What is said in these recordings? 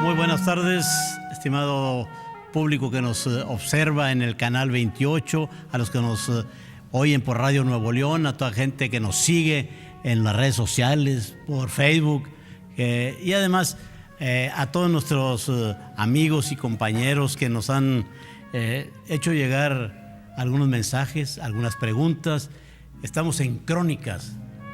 Muy buenas tardes, estimado público que nos observa en el canal 28, a los que nos oyen por Radio Nuevo León, a toda gente que nos sigue en las redes sociales, por Facebook, y además a todos nuestros amigos y compañeros que nos han hecho llegar algunos mensajes, algunas preguntas. Estamos en Crónicas.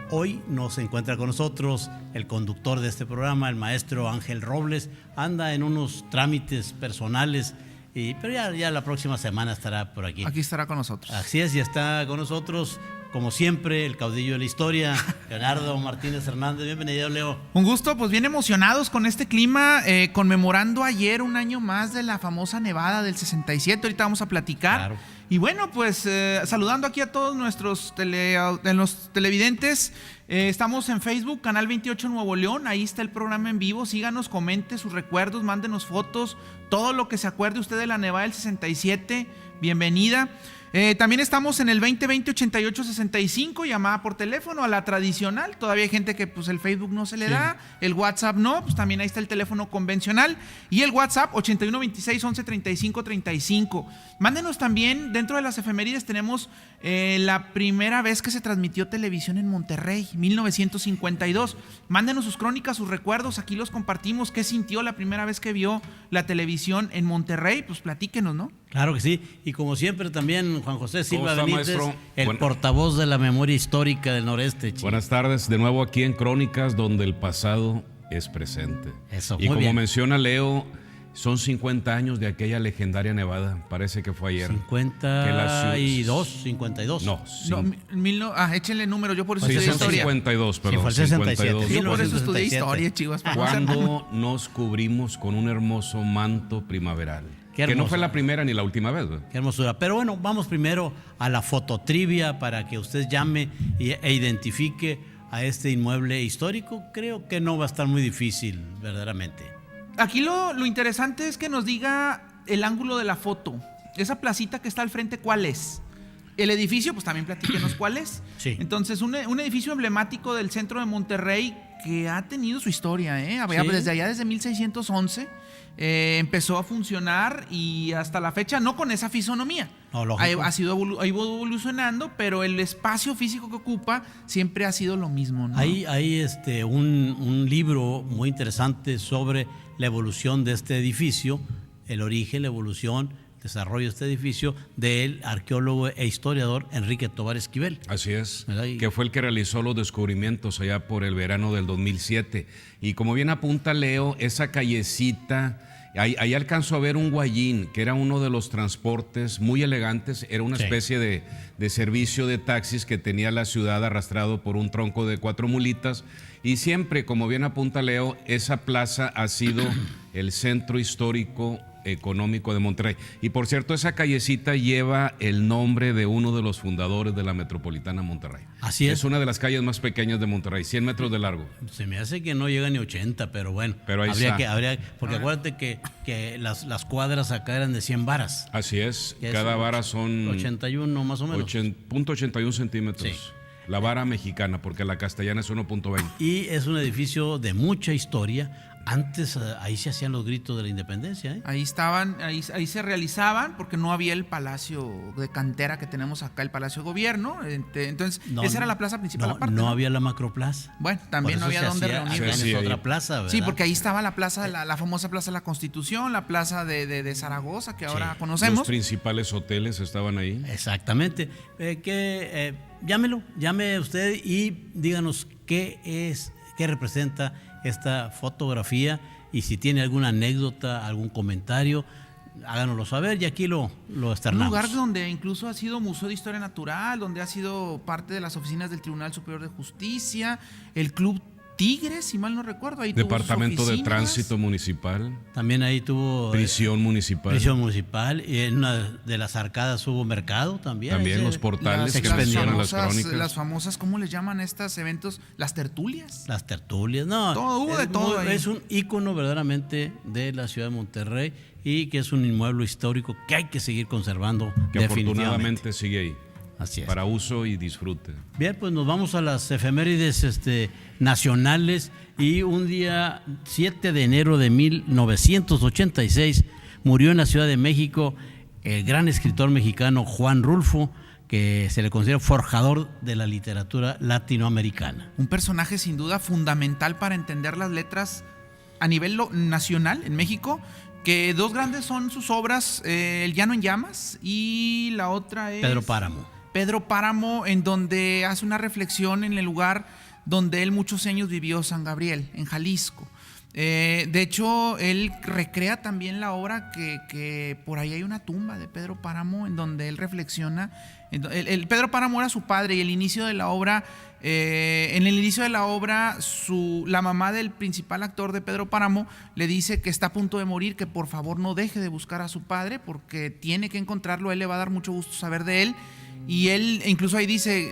Hoy nos encuentra con nosotros el conductor de este programa, el maestro Ángel Robles. Anda en unos trámites personales, pero ya la próxima semana estará por aquí. Aquí estará con nosotros. Así es, y está con nosotros, como siempre, el caudillo de la historia, Leonardo Martínez Hernández. Bienvenido, Leo. Un gusto, pues bien emocionados con este clima, conmemorando ayer un año más de la famosa nevada del 67. Ahorita vamos a platicar. Claro. Y bueno, pues saludando aquí a todos nuestros los televidentes. Estamos en Facebook, Canal 28 Nuevo León. Ahí está el programa en vivo. Síganos, comente sus recuerdos, mándenos fotos, todo lo que se acuerde usted de la nevada del 67. Bienvenida. También estamos en el 2020-8865, llamada por teléfono a la tradicional. Todavía hay gente que pues el Facebook no se le da, el WhatsApp no, pues también ahí está el teléfono convencional y el WhatsApp 8126113535. Mándenos también, dentro de las efemérides tenemos la primera vez que se transmitió televisión en Monterrey, 1952. Mándenos sus crónicas, sus recuerdos, aquí los compartimos. ¿Qué sintió la primera vez que vio la televisión en Monterrey? Pues platíquenos, ¿no? Claro que sí, y como siempre también Juan José Silva Benítez, maestro? el portavoz de la memoria histórica del noreste. Chico. Buenas tardes, de nuevo aquí en Crónicas, donde el pasado es presente. Eso, y muy como bien. menciona Leo, son 50 años de aquella legendaria nevada, parece que fue ayer. 52. No, Échenle número, yo por eso sí, estudié son historia. 52, Sí, perdón. fue el 67. 52. Yo por eso estudié 1967. historia, chivas. Cuando nos cubrimos con un hermoso manto primaveral. Qué Que no hermoso. fue la primera ni la última vez, ¿verdad? Qué hermosura. Pero bueno, vamos primero a la fototrivia para que usted llame e identifique a este inmueble histórico. Creo que no va a estar muy difícil, verdaderamente. Aquí lo interesante es que nos diga el ángulo de la foto. Esa placita que está al frente, ¿cuál es? El edificio, pues también platíquenos cuál es. Sí. Entonces, un edificio emblemático del centro de Monterrey que ha tenido su historia, ¿eh? Sí. Desde allá, desde 1611, empezó a funcionar y hasta la fecha, no con esa fisonomía. No, lógico. Ha ido evolucionando, pero el espacio físico que ocupa siempre ha sido lo mismo, ¿no? Hay un libro muy interesante sobre la evolución de este edificio, el origen, la evolución, desarrollo de este edificio, del arqueólogo e historiador Enrique Tovar Esquivel. Así es, ¿Verdad? que fue el que realizó los descubrimientos allá por el verano del 2007. Y como bien apunta Leo, esa callecita, ahí alcanzó a ver un guayín, que era uno de los transportes muy elegantes, era una Sí. especie de servicio de taxis que tenía la ciudad arrastrado por un tronco de 4 mulitas. Y siempre, como bien apunta Leo, esa plaza ha sido el centro histórico económico de Monterrey. Y por cierto, esa callecita lleva el nombre de uno de los fundadores de la Metropolitana Monterrey. Así es. Es una de las calles más pequeñas de Monterrey, 100 metros de largo. Se me hace que no llega ni 80, pero bueno. Pero ahí está. Porque acuérdate que las cuadras acá eran de 100 varas. Así es, Que es cada vara son 81 más o menos. 0.81 centímetros. Sí. La vara mexicana, porque la castellana es 1.20. Y es un edificio de mucha historia. Antes ahí se hacían los gritos de la independencia, ¿eh? Ahí estaban, ahí se realizaban, porque no había el palacio de cantera que tenemos acá, el Palacio de Gobierno. Entonces, esa era la plaza principal aparte. No había la macroplaza. Bueno, también no Por eso había se dónde hacía reunirnos. Sí, en ahí. otra plaza, ¿verdad? Sí, porque ahí estaba la plaza, la famosa Plaza de la Constitución, la plaza de Zaragoza, que ahora Sí. conocemos. Los principales hoteles estaban ahí. Exactamente. Llame usted y díganos qué representa esta fotografía, y si tiene alguna anécdota, algún comentario, háganoslo saber y aquí lo Un externamos. lugar donde incluso ha sido Museo de Historia Natural, donde ha sido parte de las oficinas del Tribunal Superior de Justicia, el Club Tigres, si mal no recuerdo. Ahí tuvo sus Departamento de oficinas. Tránsito Municipal, También ahí tuvo Prisión Municipal. prisión municipal, y en una de las arcadas hubo mercado también. También Ahí los se- portales se que expendieron mencionan las famosas, crónicas. ¿cómo les llaman a estos eventos? Las tertulias. Las tertulias, no. Todo, hubo de todo ahí. Es un ícono verdaderamente de la ciudad de Monterrey, y que es un inmueble histórico que hay que seguir conservando Que definitivamente. afortunadamente sigue ahí, Así es. para uso y disfrute. Bien, pues nos vamos a las efemérides nacionales. Y un día 7 de enero de 1986 murió en la Ciudad de México el gran escritor mexicano Juan Rulfo, que se le considera forjador de la literatura latinoamericana. Un personaje sin duda fundamental para entender las letras a nivel nacional en México, que dos grandes son sus obras, El Llano en Llamas y la otra es Pedro Páramo. Pedro Páramo, en donde hace una reflexión en el lugar donde él muchos años vivió, San Gabriel, en Jalisco. De hecho, él recrea también la obra que por ahí hay una tumba de Pedro Páramo en donde él reflexiona. El Pedro Páramo era su padre y el inicio de la obra, en el inicio de la obra, la mamá del principal actor de Pedro Páramo le dice que está a punto de morir, que por favor no deje de buscar a su padre porque tiene que encontrarlo, a él le va a dar mucho gusto saber de él. Y él incluso ahí dice,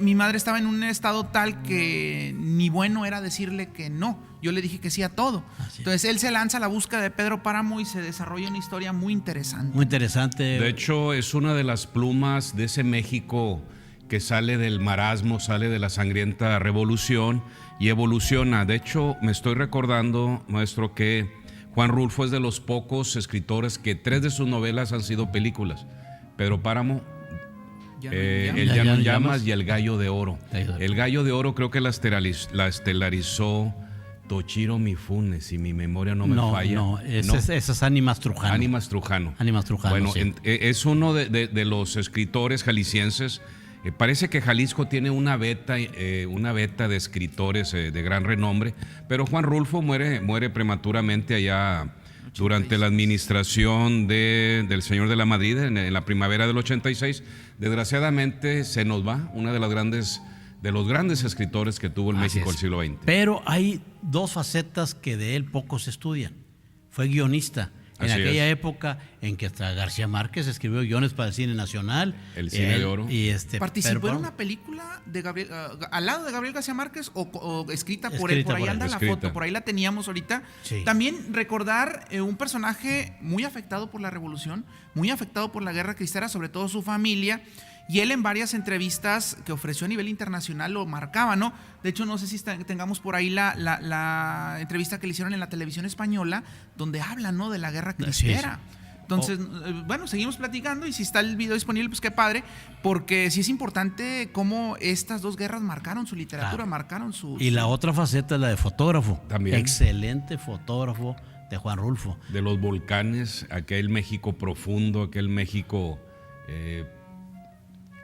mi madre estaba en un estado tal que ni bueno era decirle que no. Yo le dije que sí a todo. Entonces él se lanza a la búsqueda de Pedro Páramo y se desarrolla una historia muy interesante. Muy interesante. De hecho, es una de las plumas de ese México que sale del marasmo, sale de la sangrienta revolución y evoluciona. De hecho, me estoy recordando, maestro, que Juan Rulfo es de los pocos escritores que 3 de sus novelas han sido películas. Pedro Páramo, El Llano en Llamas y El Gallo de Oro. El Gallo de Oro creo que la estelarizó Toshiro Mifune, si mi memoria no me falla. No, esa es Ánimas Trujano. Ánimas Trujano. Bueno, sí. Es uno de los escritores jaliscienses. Parece que Jalisco tiene una beta de escritores de gran renombre, pero Juan Rulfo muere prematuramente allá durante la administración del señor de la Madrid en la primavera del 86. Desgraciadamente se nos va una de los grandes escritores que tuvo el México del siglo XX. Pero hay dos facetas que de él pocos estudian. Fue guionista. En Así aquella es. época en que hasta García Márquez escribió guiones para el cine nacional. El Cine de Oro. Y ¿Participó pero, en una película de Gabriel, al lado de Gabriel García Márquez o escrita por Escrita él? Por ahí por él. anda la Escrita. foto, por ahí la teníamos ahorita. Sí. También recordar un personaje muy afectado por la revolución, muy afectado por la guerra cristera, sobre todo su familia. Y él en varias entrevistas que ofreció a nivel internacional lo marcaba, ¿no? De hecho, no sé si tengamos por ahí la entrevista que le hicieron en la televisión española, donde habla, ¿no?, de la guerra cristera. Sí. Entonces, bueno, seguimos platicando y si está el video disponible, pues qué padre, porque sí es importante cómo estas dos guerras marcaron su literatura, marcaron su... Y la otra faceta es la de fotógrafo. También. Excelente fotógrafo de Juan Rulfo. De los volcanes, aquel México profundo, aquel México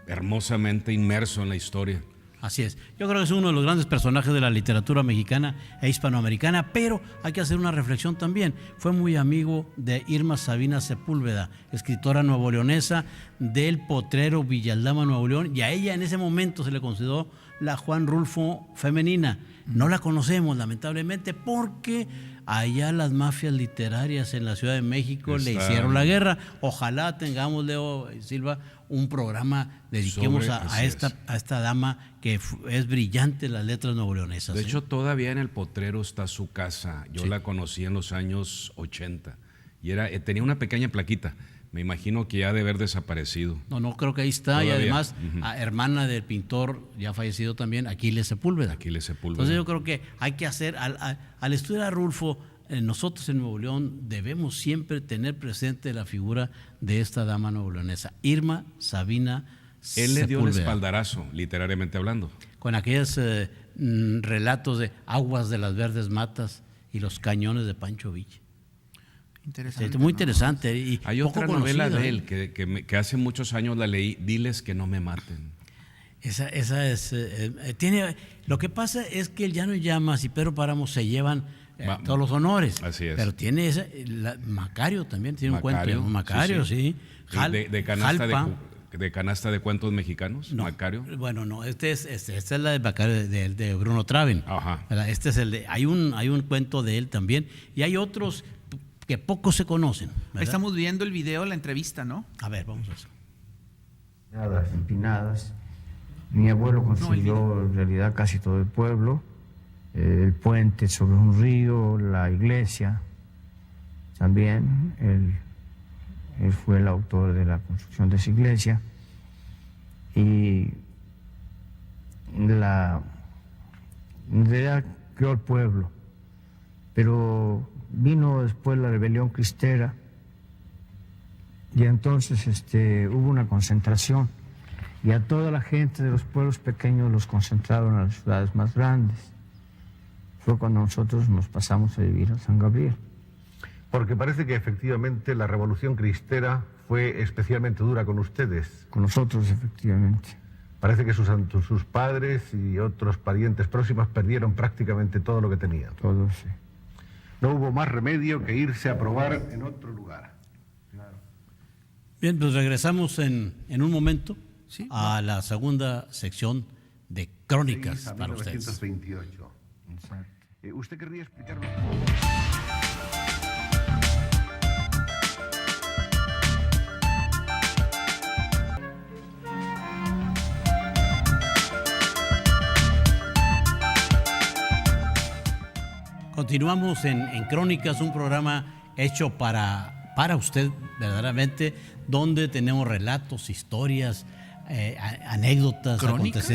hermosamente inmerso en la historia. Así es. Yo creo que es uno de los grandes personajes de la literatura mexicana e hispanoamericana, pero hay que hacer una reflexión también. Fue muy amigo de Irma Sabina Sepúlveda, escritora nuevoleonesa del Potrero Villaldama, Nuevo León, y a ella en ese momento se le consideró la Juan Rulfo femenina. No la conocemos, lamentablemente, porque allá las mafias literarias en la Ciudad de México le hicieron la guerra. Ojalá tengamos, Leo Silva, un programa dediquemos a esta dama que es brillante en las letras nuevoleonesas. De hecho, todavía en el Potrero está su casa. Yo la conocí en los años 80 y tenía una pequeña plaquita. Me imagino que ya ha de haber desaparecido. No, creo que ahí está. Todavía. Y además, hermana del pintor ya fallecido también, Aquiles Sepúlveda. Entonces yo creo que hay que hacer, al estudiar a Rulfo, nosotros en Nuevo León debemos siempre tener presente la figura de esta dama nuevoleonesa, Irma Sabina Sepúlveda. Él le dio el espaldarazo, literariamente hablando. Con aquellos relatos de aguas de las verdes matas y los cañones de Pancho Villa. Interesante. Muy interesante. Y Hay poco otra novela conocida, de él que hace muchos años la leí, Diles que no me maten. Esa es lo que pasa es que el Llano en Llamas y Pedro Páramo se llevan todos los honores. Así es. Pero tiene Macario también tiene Macario, un cuento. Macario, sí. De canasta de cuentos mexicanos, No, Macario. Bueno, no, esta es la de Macario de Bruno Traven. Ajá. Este es el de hay un cuento de él también y hay otros que pocos se conocen. ¿Verdad? Estamos viendo el video, la entrevista, ¿no? A ver, vamos a eso. Empinadas. Mi abuelo construyó en realidad casi todo el pueblo, el puente sobre un río, la iglesia también. Él fue el autor de la construcción de esa iglesia. Y en realidad creó el pueblo. Pero vino después la rebelión cristera y entonces hubo una concentración y a toda la gente de los pueblos pequeños los concentraron a las ciudades más grandes. Fue cuando nosotros nos pasamos a vivir a San Gabriel. Porque parece que efectivamente la revolución cristera fue especialmente dura con ustedes. Con nosotros, efectivamente. Parece que sus padres y otros parientes próximos perdieron prácticamente todo lo que tenían. Todo, sí. No hubo más remedio que irse a probar en otro lugar. Claro. Bien, pues regresamos en un momento Sí, a la segunda sección de Crónicas Sí, a para ustedes. 1928. Exacto. ¿Usted querría explicarnos? Continuamos en Crónicas, un programa hecho para usted verdaderamente, donde tenemos relatos, historias, anécdotas, crónicas,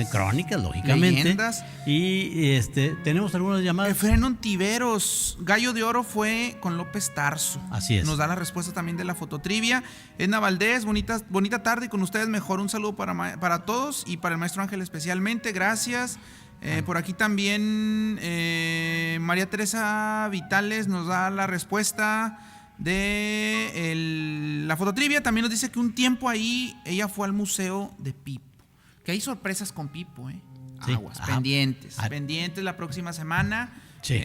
lógicamente. Leyendas. Y tenemos algunas llamadas. Efraín Ontiveros, Gallo de Oro fue con López Tarso. Así es. Nos da la respuesta también de la fototrivia. Edna Valdés, bonita tarde y con ustedes mejor. Un saludo para todos y para el maestro Ángel especialmente. Gracias. Por aquí también María Teresa Vitales nos da la respuesta de la fototrivia. También nos dice que un tiempo ahí ella fue al museo de Pipo. Que hay sorpresas con Pipo, Sí. Aguas, Ajá. pendientes la próxima semana. Sí.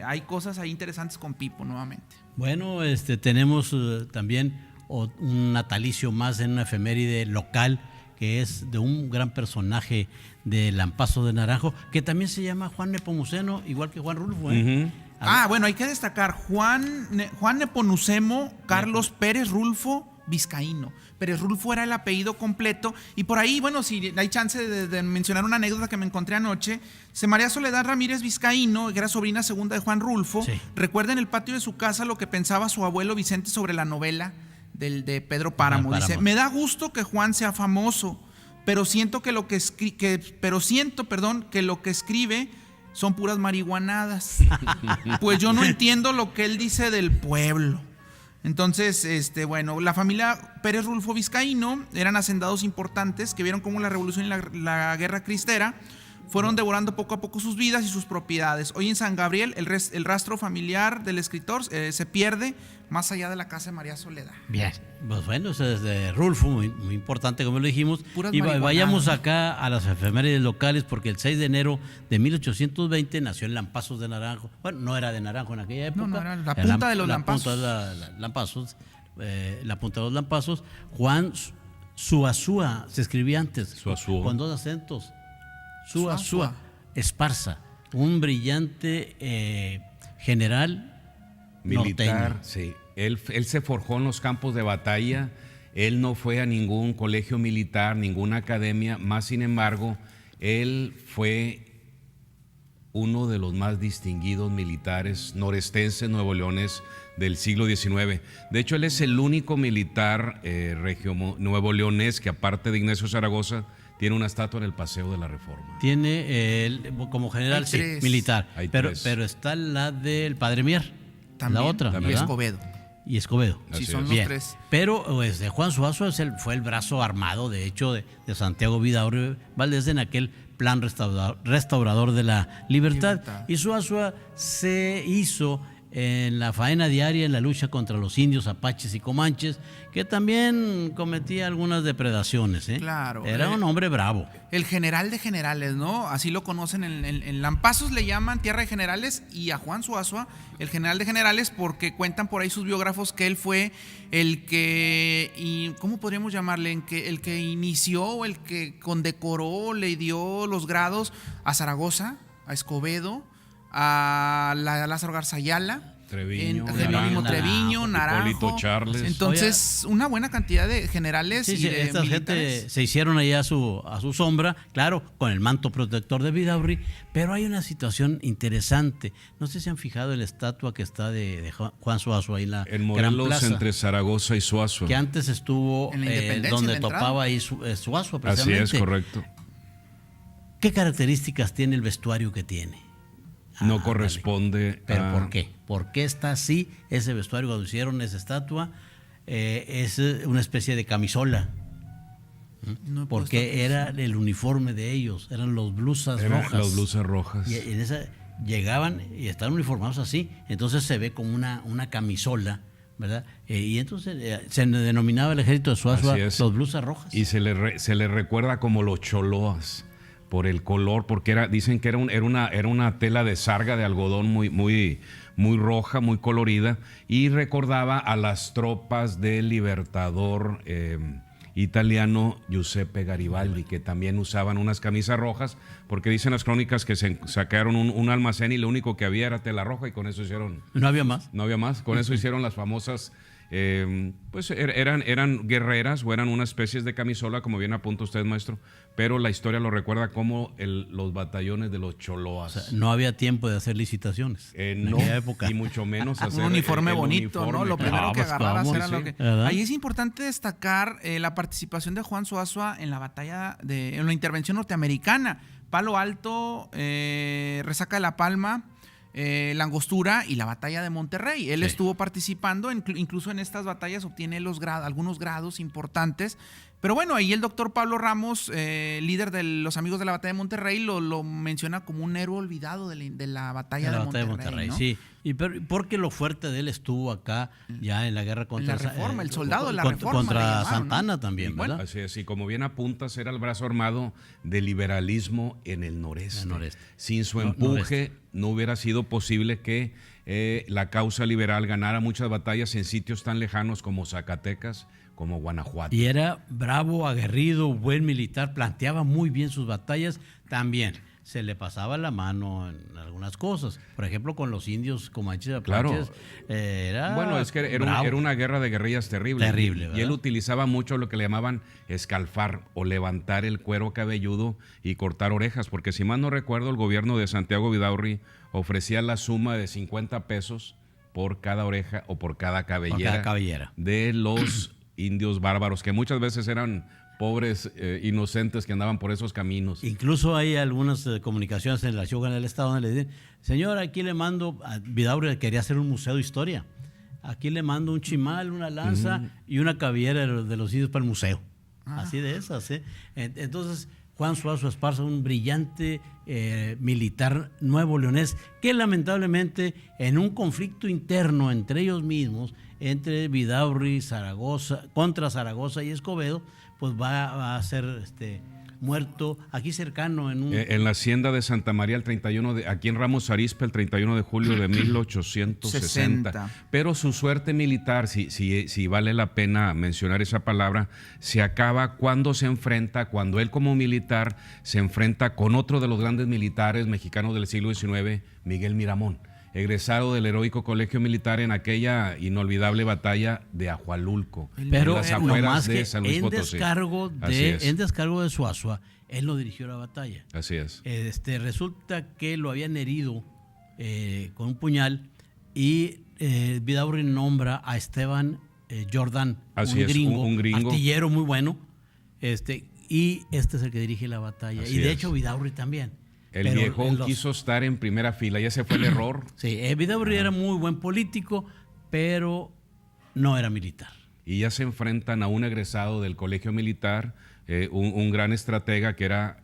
Hay cosas ahí interesantes con Pipo nuevamente. Bueno, tenemos también un natalicio más en una efeméride local, que es de un gran personaje de Lampazo de Naranjo, que también se llama Juan Nepomuceno, igual que Juan Rulfo. Bueno, hay que destacar Juan Nepomuceno Carlos Pérez Rulfo Vizcaíno. Pérez Rulfo era el apellido completo. Y por ahí, bueno, si hay chance de mencionar una anécdota que me encontré anoche, María Soledad Ramírez Vizcaíno, que era sobrina segunda de Juan Rulfo, sí, recuerda en el patio de su casa lo que pensaba su abuelo Vicente sobre la novela de Pedro Páramo. Dice, me da gusto que Juan sea famoso, pero siento que lo que escribe son puras marihuanadas. Pues yo no entiendo lo que él dice del pueblo. Entonces, la familia Pérez Rulfo Vizcaíno eran hacendados importantes que vieron cómo la revolución y la guerra cristera fueron devorando poco a poco sus vidas y sus propiedades. Hoy en San Gabriel el rastro familiar del escritor se pierde más allá de la casa de María Soledad. Bien, pues bueno, eso es de Rulfo, muy, muy importante, como lo dijimos. Puras Y marihuanadas. vayamos acá a las efemérides locales, porque el 6 de enero de 1820 nació en Lampazos de Naranjo. Bueno, no era de Naranjo en aquella época. No, era la punta de los Lampazos. La punta de los Lampazos. Juan Zuazúa, se escribía antes, Zuazúa. con dos acentos. Zuazúa Zuazúa. Esparza, un brillante general Militar, norteño. sí. Él se forjó en los campos de batalla. Él no fue a ningún colegio militar, ninguna academia. Más sin embargo, él fue uno de los más distinguidos militares norestenses, nuevoleones del siglo XIX. De hecho, él es el único militar nuevoleonés que, aparte de Ignacio Zaragoza, tiene una estatua en el Paseo de la Reforma. Tiene como general, Hay sí, tres. militar. Hay Pero tres. está la del Padre Mier. También, la otra, y ¿verdad? Escobedo. Y Escobedo. Así Sí, son es. los Bien. tres. Pero Juan Zuazo fue el brazo armado, de hecho, de Santiago Vidaurre Valdés en aquel plan restaurador de la libertad. Y Zuazo se hizo en la faena diaria en la lucha contra los indios, apaches y comanches, que también cometía algunas depredaciones. Claro. Era un hombre bravo. El general de generales, ¿no? Así lo conocen en Lampazos, le llaman tierra de generales, y a Juan Zuazua el general de generales, porque cuentan por ahí sus biógrafos que él fue el que, y ¿cómo podríamos llamarle? El que inició, el que condecoró, le dio los grados a Zaragoza, a Escobedo, a Lázaro Garza Ayala, Treviño, a Jerónimo Naranjo, Treviño, Naranjo. Hipólito Charles. Entonces, una buena cantidad de generales Sí, y sí, de esta militares. gente se hicieron allá a su sombra, claro, con el manto protector de Vidaurri, pero hay una situación interesante. No sé si han fijado la estatua que está de Juan Zuazo ahí en la En Gran Morelos, Plaza, entre Zaragoza y Zuazo. que antes estuvo En la Independencia, donde en la entrada. topaba ahí Zuazo, Así precisamente. es, correcto. ¿Qué características tiene el vestuario que tiene? no corresponde. ¿Pero por qué? ¿Por qué está así ese vestuario cuando hicieron esa estatua? Es una especie de camisola. No he Porque puesto era el uniforme de ellos, eran los blusas rojas. Las blusas rojas. Y en esa llegaban y estaban uniformados así, entonces se ve como una camisola, ¿verdad? Y entonces se denominaba el ejército de Suazua los blusas rojas. Y se le recuerda como los choloas por el color, porque dicen que era una tela de sarga de algodón muy roja, muy colorida, y recordaba a las tropas del libertador italiano Giuseppe Garibaldi, que también usaban unas camisas rojas, porque dicen las crónicas que se sacaron un almacén y lo único que había era tela roja y con eso hicieron... No había más. Con eso hicieron las famosas... pues eran guerreras o eran una especie de camisola, como bien apunta usted, maestro, pero la historia lo recuerda como los batallones de los choloas. O sea, no había tiempo de hacer licitaciones en aquella época. Y mucho menos hacer un uniforme bonito, uniforme, ¿no? Lo primero que agarraras era lo que... ¿verdad? Ahí es importante destacar la participación de Juan Suazua en la en la intervención norteamericana. Palo Alto, Resaca de la Palma, la Angostura y la batalla de Monterrey. Él estuvo participando, incluso en estas batallas obtiene algunos grados importantes. Pero bueno, ahí el doctor Pablo Ramos, líder de los amigos de la batalla de Monterrey, lo menciona como un héroe olvidado de la batalla de Monterrey, ¿no? Sí, porque lo fuerte de él estuvo acá ya en la guerra contra la Reforma, el soldado de la Reforma contra llamaron, Santana, ¿no? también, Bueno, ¿verdad? Así es, y como bien apuntas, era el brazo armado del liberalismo en el noreste. Sin su empuje no hubiera sido posible que la causa liberal ganara muchas batallas en sitios tan lejanos como Zacatecas, como Guanajuato. Y era bravo, aguerrido, buen militar, planteaba muy bien sus batallas. También se le pasaba la mano en algunas cosas. Por ejemplo, con los indios comanches, apaches, era bueno, es que era una guerra de guerrillas terrible. Terrible, y él utilizaba mucho lo que le llamaban escalfar o levantar el cuero cabelludo y cortar orejas, porque si mal no recuerdo, el gobierno de Santiago Vidaurri ofrecía la suma de 50 pesos por cada oreja o por cada cabellera. De los indios bárbaros, que muchas veces eran pobres inocentes que andaban por esos caminos. Incluso hay algunas comunicaciones en la Ciudad del Estado donde le dicen, señor, aquí le mando, Vidaurri quería hacer un museo de historia, aquí le mando un chimal, una lanza y una cabellera de los indios para el museo. Así de esas, ¿eh? Entonces, Juan Suazua Esparza, un brillante militar nuevo leonés, que lamentablemente en un conflicto interno entre ellos mismos, entre Vidaurri, Zaragoza, contra Zaragoza y Escobedo, pues va a ser muerto aquí cercano en la hacienda de Santa María aquí en Ramos Arizpe el 31 de julio de 1860. Pero su suerte militar, si vale la pena mencionar esa palabra, se acaba cuando él como militar se enfrenta con otro de los grandes militares mexicanos del siglo XIX, Miguel Miramón, egresado del heroico colegio militar en aquella inolvidable batalla de Ajualulco, pero en las afueras de San Luis Potosí. En descargo de Suazua, él no dirigió la batalla. Así es. Resulta que lo habían herido con un puñal y Vidaurri nombra a Esteban Jordán, un gringo, artillero muy bueno, y este es el que dirige la batalla. Así y de es. hecho Vidaurri también. El viejo quiso estar en primera fila y ese fue el error. Sí, Vidaurri era muy buen político, pero no era militar. Y ya se enfrentan a un egresado del colegio militar, un gran estratega que era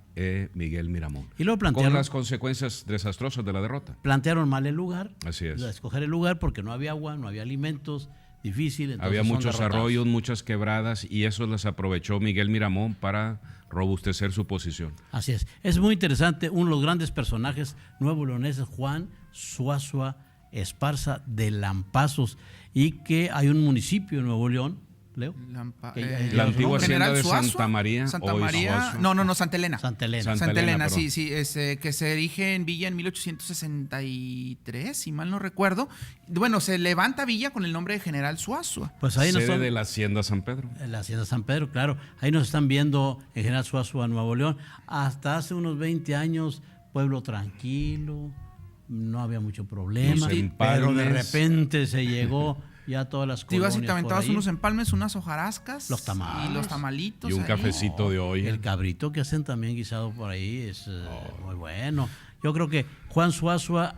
Miguel Miramón. Y luego plantearon, con las consecuencias desastrosas de la derrota. Plantearon mal el lugar. Así es. Escoger el lugar porque no había agua, no había alimentos, difícil. Había muchos arroyos, muchas quebradas y eso les aprovechó Miguel Miramón para robustecer su posición. Así es. Es muy interesante. Uno de los grandes personajes nuevo leoneses, Juan Suazua Esparza de Lampazos, y que hay un municipio en Nuevo León, Leo. La antigua hacienda de Santa María. Santa Elena. Santa Elena. Santa Elena, sí, que se erige en Villa en 1863, si mal no recuerdo. Bueno, se levanta Villa con el nombre de General Suazua. Pues ahí sede de la Hacienda San Pedro. La Hacienda San Pedro, claro. Ahí nos están viendo en General Suazua, Nuevo León. Hasta hace unos 20 años, pueblo tranquilo, no había mucho problema, pero de repente se llegó ya todas las colonias. Ibas y te aventabas unos empalmes, unas hojarascas. Los tamales. Y los tamalitos. Y un cafecito de olla. El cabrito que hacen también guisado por ahí es muy bueno. Yo creo que Juan Suazua,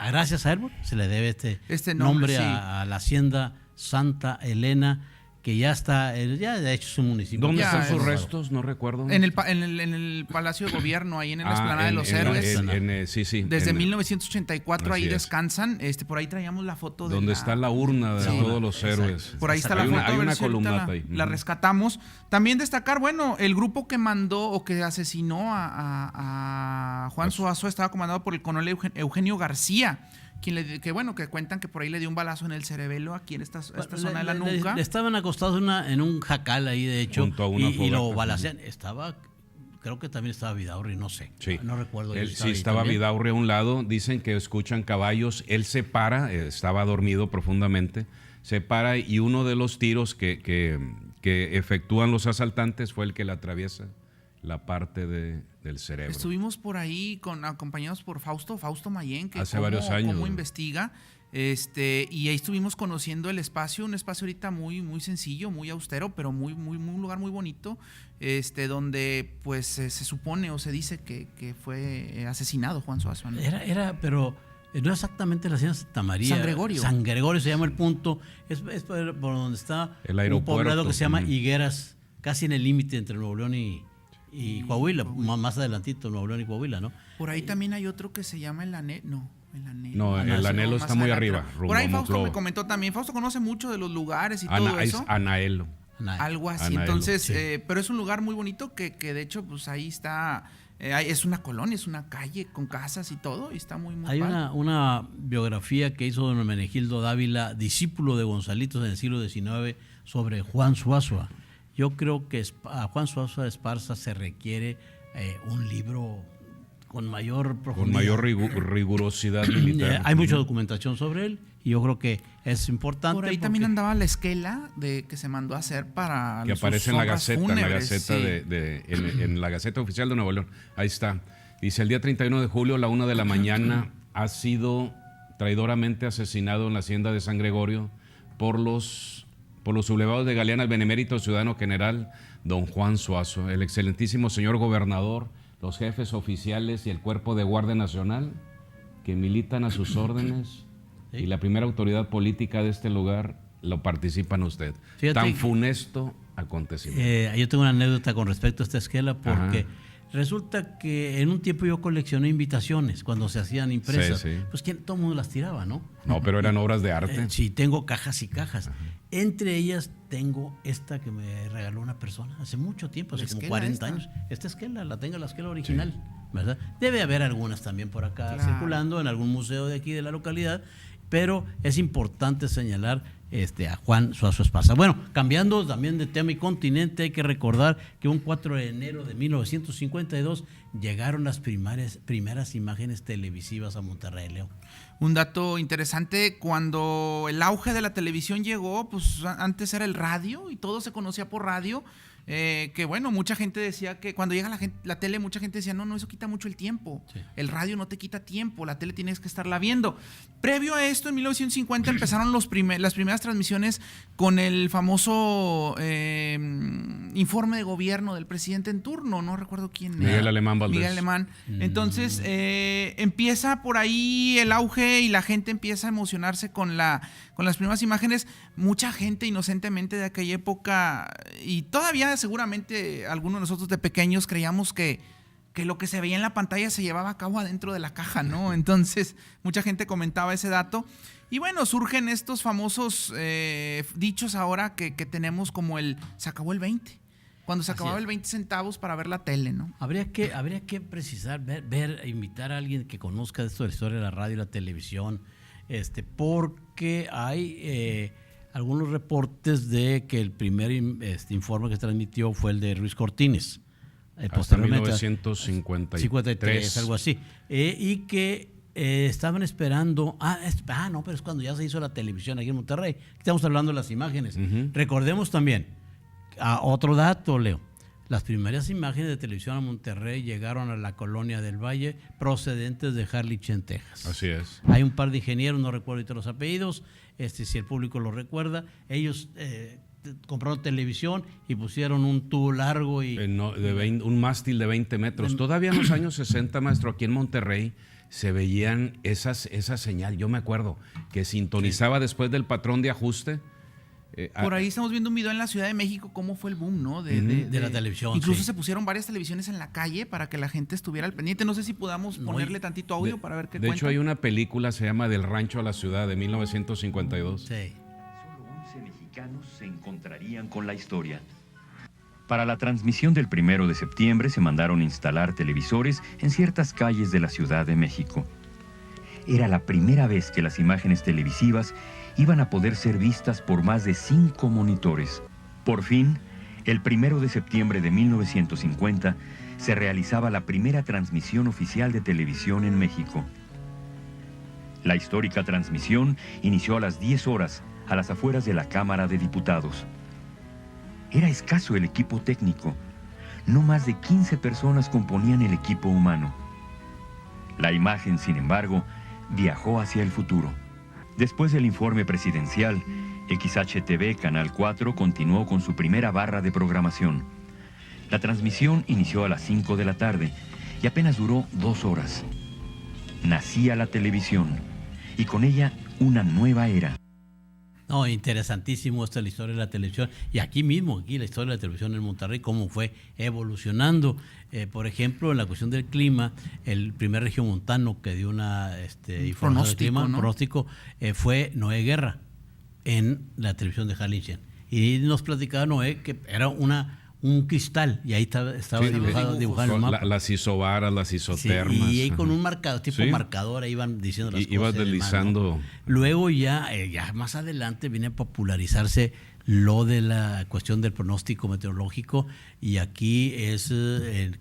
gracias a él, se le debe este nombre sí. a la hacienda Santa Elena, que ya está, ya de hecho es un municipio. ¿Dónde Ya, están sus restos? No recuerdo. En el Palacio de Gobierno, ahí en la Explanada de los Héroes. Sí. Desde 1984 ahí Así es. descansan. Por ahí traíamos la foto de donde está la urna de todos los héroes. Por ahí está la Hay foto. hay a ver una si ahorita columnata ahí. la rescatamos. También destacar, bueno, el grupo que mandó o que asesinó a Juan Suazua estaba comandado por el coronel Eugenio García, que cuentan que por ahí le dio un balazo en el cerebelo aquí en esta zona de la nuca. Estaban acostados en un jacal ahí, de hecho, Junto a una y lo fogata. balacean. Creo que también estaba Vidaurri, no sé. Sí. No recuerdo. Sí, estaba Vidaurri a un lado. Dicen que escuchan caballos. Él se para, estaba dormido profundamente. Se para y uno de los tiros que efectúan los asaltantes fue el que le atraviesa la parte del cerebro. Estuvimos por ahí acompañados por Fausto Mayén, que hace varios años. cómo investiga, y ahí estuvimos conociendo el espacio, un espacio ahorita muy, muy sencillo, muy austero, pero un lugar muy bonito, donde pues se supone o se dice que fue asesinado Juan Suazua, ¿no? Pero no exactamente la hacienda Santa María. San Gregorio. San Gregorio se llama el punto. Es por donde está El un aeropuerto. poblado que se llama Higueras, casi en el límite entre Nuevo León y Coahuila, más adelantito Nuevo León y Coahuila, ¿no? Por ahí también hay otro que se llama el Anhelo. No, el Anhelo está muy arriba. Por ahí Fausto Monclova. me comentó también. Fausto conoce mucho de los lugares y todo Es eso. Anaelo. Algo así. Anaelo, Entonces, sí. pero es un lugar muy bonito que de hecho, pues ahí está. Es una colonia, es una calle con casas y todo. Y está muy, muy Hay padre. una biografía que hizo don Hermenegildo Dávila, discípulo de Gonzalitos en el siglo XIX, sobre Juan Suazua. Yo creo que a Juan Suazua de Esparza se requiere un libro con mayor profundidad. Con mayor rigurosidad militar. Hay mucha documentación sobre él y yo creo que es importante. Por ahí también andaba la esquela que se mandó a hacer para que aparece en la Gaceta, sí. en la Gaceta Oficial de Nuevo León. Ahí está. Dice, el día 31 de julio, a la 1 de la mañana, ha sido traidoramente asesinado en la hacienda de San Gregorio por los sublevados de Galeana, el benemérito ciudadano general don Juan Suazua, el excelentísimo señor gobernador, los jefes oficiales y el cuerpo de Guardia Nacional que militan a sus órdenes y la primera autoridad política de este lugar lo participan usted. Fíjate, tan funesto acontecimiento. Yo tengo una anécdota con respecto a esta esquela porque resulta que en un tiempo yo coleccioné invitaciones cuando se hacían impresas. Sí. Pues todo el mundo las tiraba, ¿no? No, pero eran obras de arte. Sí, tengo cajas y cajas. Entre ellas tengo esta que me regaló una persona hace mucho tiempo, hace como 40 años. Esta esquela, la esquela original, ¿verdad? Debe haber algunas también por acá circulando en algún museo de aquí de la localidad, pero es importante señalar a Juan Suazua Esparza. Bueno, cambiando también de tema y continente, hay que recordar que un 4 de enero de 1952 llegaron las primeras imágenes televisivas a Monterrey, León. Un dato interesante, cuando el auge de la televisión llegó, pues antes era el radio y todo se conocía por radio. Que bueno, mucha gente decía que cuando llega la tele, mucha gente decía, no, eso quita mucho el tiempo. Sí. El radio no te quita tiempo, la tele tienes que estarla viendo. Previo a esto, en 1950 empezaron las primeras transmisiones con el famoso informe de gobierno del presidente en turno, no recuerdo quién era. Miguel Alemán Valdés. Miguel Alemán. Entonces, empieza por ahí el auge y la gente empieza a emocionarse con las primeras imágenes. Mucha gente inocentemente de aquella época, y todavía seguramente algunos de nosotros de pequeños creíamos que lo que se veía en la pantalla se llevaba a cabo adentro de la caja, ¿no? Entonces, mucha gente comentaba ese dato. Y bueno, surgen estos famosos dichos ahora que tenemos como se acabó el 20. Cuando se acababa el 20 centavos para ver la tele, ¿no? Habría que precisar, invitar a alguien que conozca esto de la historia de la radio y la televisión, porque hay algunos reportes de que el primer informe que se transmitió fue el de Ruiz Cortines. Hasta 1953. Algo así. Y que estaban esperando. Pero es cuando ya se hizo la televisión aquí en Monterrey. Estamos hablando de las imágenes. Recordemos también, otro dato, Leo. Las primeras imágenes de televisión a Monterrey llegaron a la colonia del Valle procedentes de Harlingen, Texas. Así es. Hay un par de ingenieros, no recuerdo ahorita los apellidos, si el público lo recuerda. Ellos compraron televisión y pusieron un tubo largo y un mástil de 20 metros. Todavía en los años 60, maestro, aquí en Monterrey se veían esa señal. Yo me acuerdo que sintonizaba después del patrón de ajuste. Por ahí estamos viendo un video en la Ciudad de México, cómo fue el boom, ¿no? De la televisión. Incluso se pusieron varias televisiones en la calle para que la gente estuviera al pendiente. No sé si podamos ponerle tantito audio para ver qué cuenta. De hecho, hay una película, se llama Del Rancho a la Ciudad, de 1952. Sí. Solo 11 mexicanos se encontrarían con la historia. Para la transmisión del 1 de septiembre se mandaron instalar televisores en ciertas calles de la Ciudad de México. Era la primera vez que las imágenes televisivas iban a poder ser vistas por más de 5 monitores. Por fin, el 1 de septiembre de 1950, se realizaba la primera transmisión oficial de televisión en México. La histórica transmisión inició a las 10 horas a las afueras de la Cámara de Diputados. Era escaso el equipo técnico. No más de 15 personas componían el equipo humano. La imagen, sin embargo, viajó hacia el futuro. Después del informe presidencial, XHTV Canal 4 continuó con su primera barra de programación. La transmisión inició a las 5 de la tarde y apenas duró 2 horas. Nacía la televisión y con ella una nueva era. No, interesantísimo esta la historia de la televisión. Y aquí mismo, la historia de la televisión en Monterrey, cómo fue evolucionando. Por ejemplo, en la cuestión del clima, el primer regiomontano que dio una pronóstico, fue Noé Guerra en la televisión de Jalisco. Y nos platicaba Noé que era un cristal, y ahí estaba dibujado el mapa. Las isobaras, las isotermas. Sí, y ahí con un marcador, marcador, ahí iban diciendo las cosas. Ibas deslizando. ¿No? Luego ya más adelante viene a popularizarse lo de la cuestión del pronóstico meteorológico, y aquí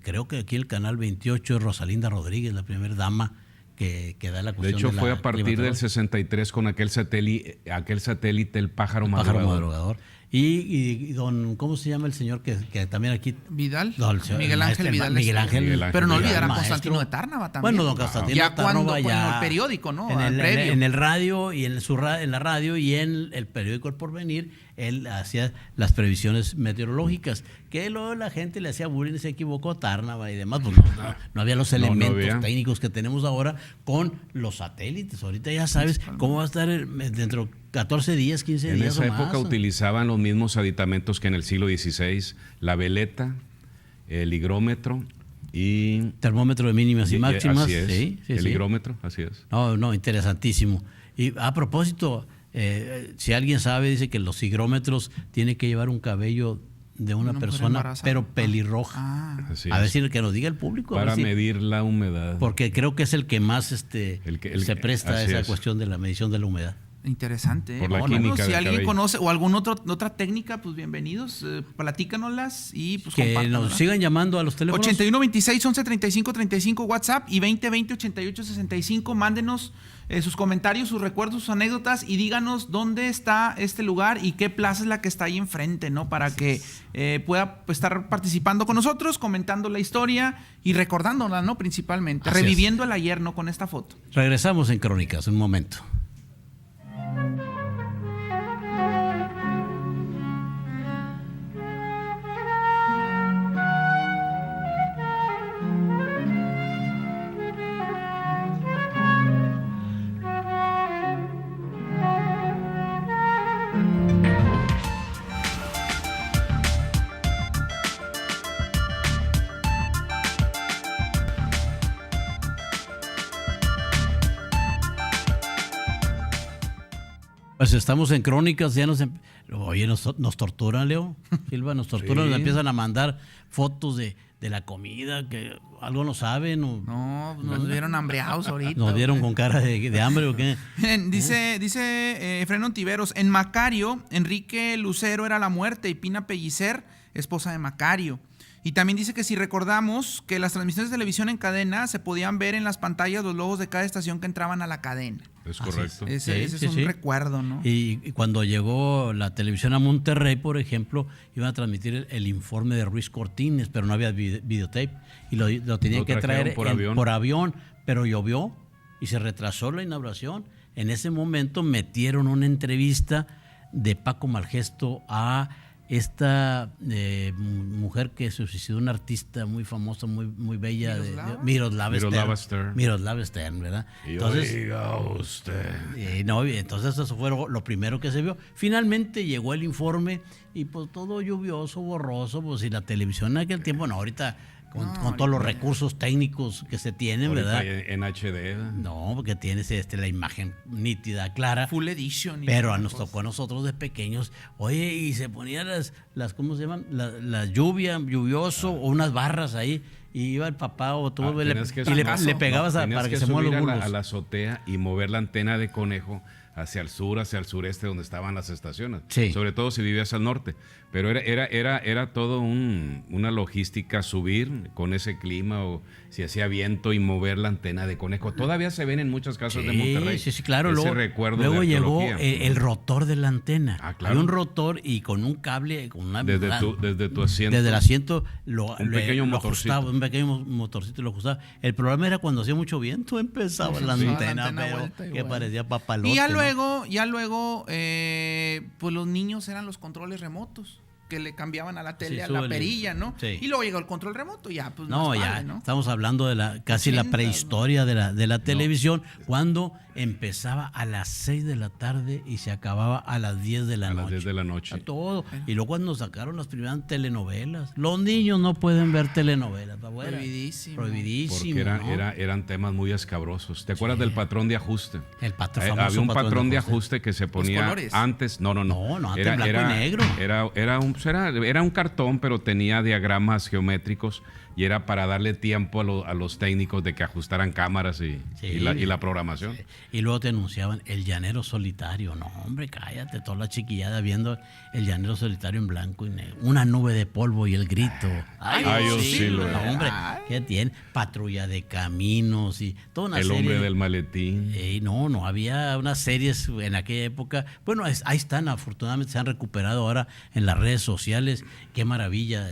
creo que aquí el Canal 28 es Rosalinda Rodríguez, la primera dama que da la cuestión. De hecho, fue a partir del 63 con aquel satélite, el pájaro madrugador. Y don, ¿cómo se llama el señor que también aquí? Vidal. No, Miguel Ángel Vidal. Miguel Ángel. Pero no olvidar a maestro Constantino de Tárnava también. Bueno, don Constantino de Tárnava ya en el periódico, ¿no? En el radio y en la radio y en el periódico El Porvenir, él hacía las previsiones meteorológicas, que luego la gente le hacía bullying, se equivocó, Tárnava y demás, pues no había los elementos técnicos que tenemos ahora con los satélites. Ahorita ya sabes cómo va a estar dentro de 14 días, 15 días o más. En esa época utilizaban los mismos aditamentos que en el siglo XVI, la veleta, el higrómetro y... termómetro de mínimas y máximas. Así es, sí, el higrómetro, así es. No, interesantísimo. Y a propósito, si alguien sabe, dice que los higrómetros tienen que llevar un cabello de una persona, pero pelirroja. A ver si que nos diga el público. Para medir la humedad. Porque creo que es el que más se presta a esa cuestión de la medición de la humedad. Interesante. Por la química si alguien cabello conoce o alguna otra técnica, pues bienvenidos, platícanoslas y pues que nos sigan llamando a los teléfonos. 81 26 11 35 35 WhatsApp y 20 20 88 65. Mándenos sus comentarios, sus recuerdos, sus anécdotas y díganos dónde está este lugar y qué plaza es la que está ahí enfrente, ¿no? Para que pueda estar participando con nosotros, comentando la historia y recordándola, ¿no? Principalmente, reviviendo el ayer, ¿no? Con esta foto. Regresamos en Crónicas, un momento. Pues estamos en Crónicas, ya nos torturan, Leo Silva, nos torturan, nos empiezan a mandar fotos de la comida, que algo no saben. No, nos dieron hambreados ahorita. ¿Nos dieron con cara de hambre o qué? Dice Efraín Ontiveros, en Macario, Enrique Lucero era la muerte y Pina Pellicer, esposa de Macario. Y también dice que si recordamos que las transmisiones de televisión en cadena se podían ver en las pantallas los logos de cada estación que entraban a la cadena. Es correcto. Ese es un recuerdo, ¿no? Y cuando llegó la televisión a Monterrey, por ejemplo, iban a transmitir el informe de Ruiz Cortines, pero no había videotape. Y lo tenían que traer por avión, pero llovió y se retrasó la inauguración. En ese momento metieron una entrevista de Paco Malgesto a esta mujer que se suicidó, una artista muy famosa, muy bella, Miroslava Stern. Miroslava Stern, ¿verdad? Entonces, entonces eso fue lo primero que se vio. Finalmente llegó el informe y pues todo lluvioso, borroso, pues y la televisión en aquel tiempo, ahorita con todos los recursos técnicos que se tienen, Ahorita ¿verdad? En HD. No, porque tienes la imagen nítida, clara. Full edition. Pero nos tocó a nosotros de pequeños, oye, y se ponían las ¿cómo se llaman? La lluvioso, o unas barras ahí, y iba el papá o tú le pegabas para que se muevan los bulbos. A la azotea y mover la antena de conejo hacia el sur, hacia el sureste, donde estaban las estaciones. Sí. Sobre todo si vivías al norte. Pero era todo una logística subir con ese clima, o si hacía viento y mover la antena de conejo. Todavía se ven en muchas casas de Monterrey. Sí, claro. Ese Luego llegó el rotor de la antena. Claro. Hay un rotor y con un cable, con una desde tu asiento. Desde el asiento un pequeño motorcito. Ajustaba, un pequeño motorcito lo ajustaba. El problema era cuando hacía mucho viento, empezaba la antena, pero que parecía papalote. Y ya luego, pues los niños eran los controles remotos, que le cambiaban a la tele, a la perilla, ¿no? Sí. Y luego llegó el control remoto, ya, pues no, más ya padre, ¿no? estamos hablando de casi 80, la prehistoria, ¿no? de la televisión, cuando empezaba a las 6 de la tarde y se acababa a las 10 de la noche. A las 10 de la noche. A todo. Y luego cuando sacaron las primeras telenovelas, los niños no pueden ver telenovelas. Prohibidísimo. Porque eran temas muy escabrosos. ¿Te acuerdas del patrón de ajuste? El famoso había un patrón de ajuste que se ponía antes. No, antes era, blanco y negro. Era un cartón, pero tenía diagramas geométricos y era para darle tiempo a los técnicos de que ajustaran cámaras y la programación. Sí. Y luego te anunciaban El Llanero Solitario. No, hombre, cállate, toda la chiquillada viendo El Llanero Solitario en blanco y negro. Una nube de polvo y el grito. No, hombre, ¿qué tiene? Patrulla de Caminos y toda una serie. El hombre del maletín. No, había unas series en aquella época. Bueno, ahí están, afortunadamente se han recuperado ahora en las redes sociales. Qué maravilla.